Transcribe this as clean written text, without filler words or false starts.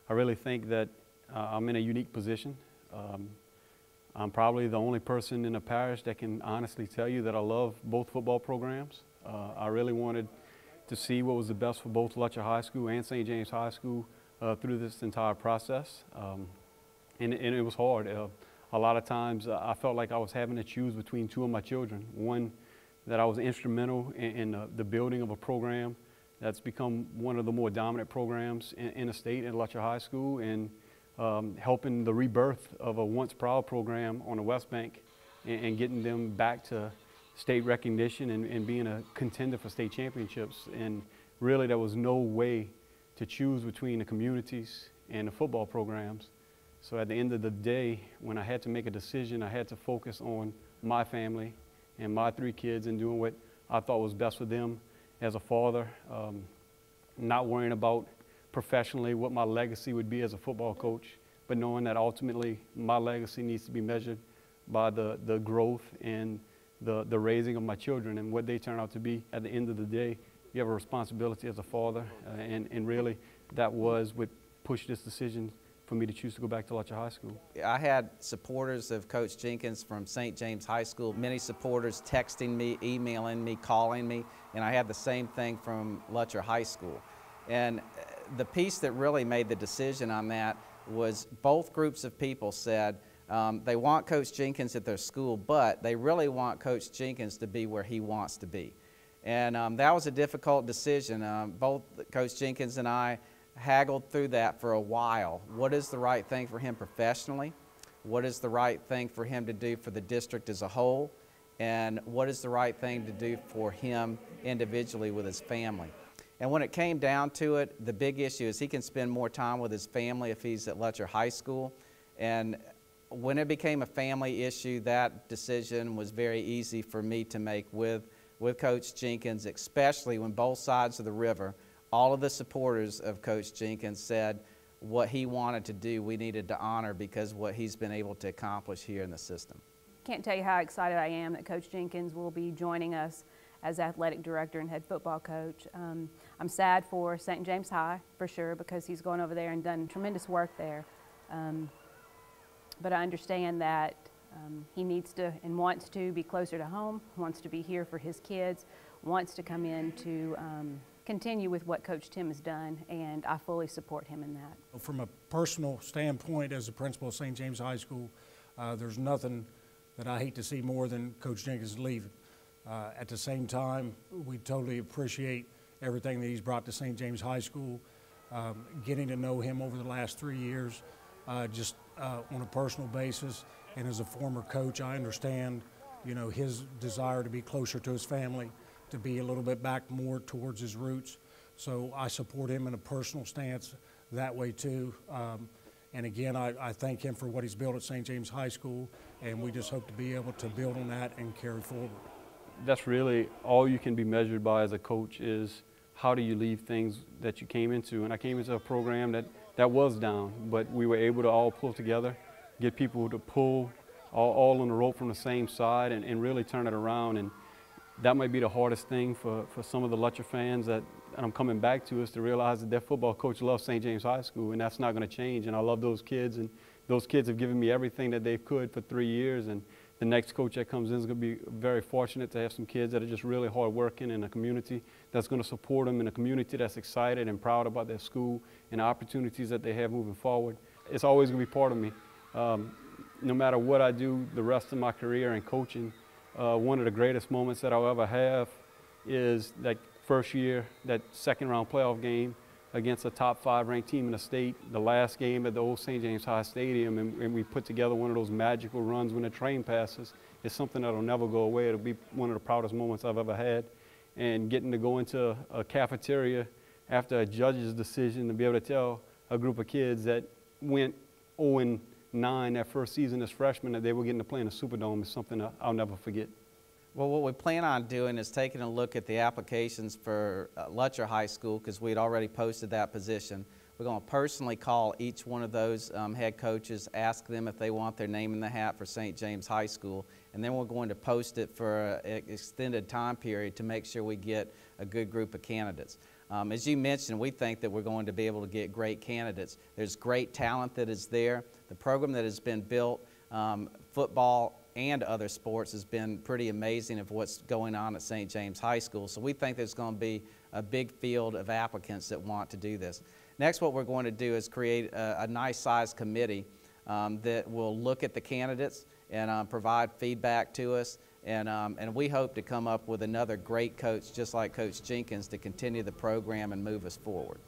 I really think that I'm in a unique position. I'm probably the only person in the parish that can honestly tell you that I love both football programs. I really wanted to see what was the best for both Lutcher High School and St. James High School through this entire process. And it was hard. A lot of times I felt like I was having to choose between two of my children. One, that I was instrumental in the building of a program that's become one of the more dominant programs in the state in Lutcher High School, and helping the rebirth of a once proud program on the West Bank and getting them back to state recognition and being a contender for state championships. And really there was no way to choose between the communities and the football programs. So at the end of the day, when I had to make a decision, I had to focus on my family and my 3 kids and doing what I thought was best for them as a father, not worrying about professionally what my legacy would be as a football coach, but knowing that ultimately my legacy needs to be measured by the growth and the raising of my children and what they turn out to be. At the end of the day, you have a responsibility as a father, and really that was what pushed this decision for me to choose to go back to Lutcher High School. I had supporters of Coach Jenkins from St. James High School, many supporters texting me, emailing me, calling me, and I had the same thing from Lutcher High School. And the piece that really made the decision on that was both groups of people said they want Coach Jenkins at their school, but they really want Coach Jenkins to be where he wants to be. And that was a difficult decision. Both Coach Jenkins and I haggled through that for a while. What is the right thing for him professionally? What is the right thing for him to do for the district as a whole? And what is the right thing to do for him individually with his family? And when it came down to it, the big issue is he can spend more time with his family if he's at Lutcher High School. And when it became a family issue, that decision was very easy for me to make with Coach Jenkins, especially when both sides of the river, all of the supporters of Coach Jenkins said what he wanted to do, we needed to honor because what he's been able to accomplish here in the system. Can't tell you how excited I am that Coach Jenkins will be joining us as athletic director and head football coach. I'm sad for St. James High, for sure, because he's gone over there and done tremendous work there. But I understand that he needs to and wants to be closer to home, wants to be here for his kids, wants to come in to continue with what Coach Tim has done, and I fully support him in that. From a personal standpoint, as the principal of St. James High School, there's nothing that I hate to see more than Coach Jenkins leaving. At the same time, we totally appreciate everything that he's brought to St. James High School. Getting to know him over the last 3 years, just on a personal basis, and as a former coach, I understand, you know, his desire to be closer to his family, to be a little bit back more towards his roots. So I support him in a personal stance that way too. And again, I thank him for what he's built at St. James High School, and we just hope to be able to build on that and carry forward. That's really all you can be measured by as a coach, is how do you leave things that you came into. And I came into a program that was down, but we were able to all pull together, get people to pull all on the rope from the same side and really turn it around. And that might be the hardest thing for some of the Lutcher fans that I'm coming back to, is to realize that their football coach loves St. James High School, and that's not going to change. And I love those kids, and those kids have given me everything that they could for 3 years. And the next coach that comes in is going to be very fortunate to have some kids that are just really hardworking in a community that's going to support them, in a community that's excited and proud about their school and the opportunities that they have moving forward. It's always going to be part of me. No matter what I do the rest of my career in coaching, one of the greatest moments that I'll ever have is that first year, that second round playoff game against a top 5 ranked team in the state, the last game at the old St. James High Stadium, and we put together one of those magical runs when the train passes. It's something that'll never go away. It'll be one of the proudest moments I've ever had. And getting to go into a cafeteria after a judge's decision to be able to tell a group of kids that went 0-9 that first season as freshmen that they were getting to play in the Superdome is something that I'll never forget. Well, what we plan on doing is taking a look at the applications for Lutcher High School, because we'd already posted that position. We're going to personally call each one of those head coaches, ask them if they want their name in the hat for St. James High School, and then we're going to post it for an extended time period to make sure we get a good group of candidates. As you mentioned, we think that we're going to be able to get great candidates. There's great talent that is there. The program that has been built, football and other sports, has been pretty amazing of what's going on at St. James High School. So we think there's going to be a big field of applicants that want to do this. Next, what we're going to do is create a nice sized committee that will look at the candidates and provide feedback to us. And we hope to come up with another great coach, just like Coach Jenkins, to continue the program and move us forward.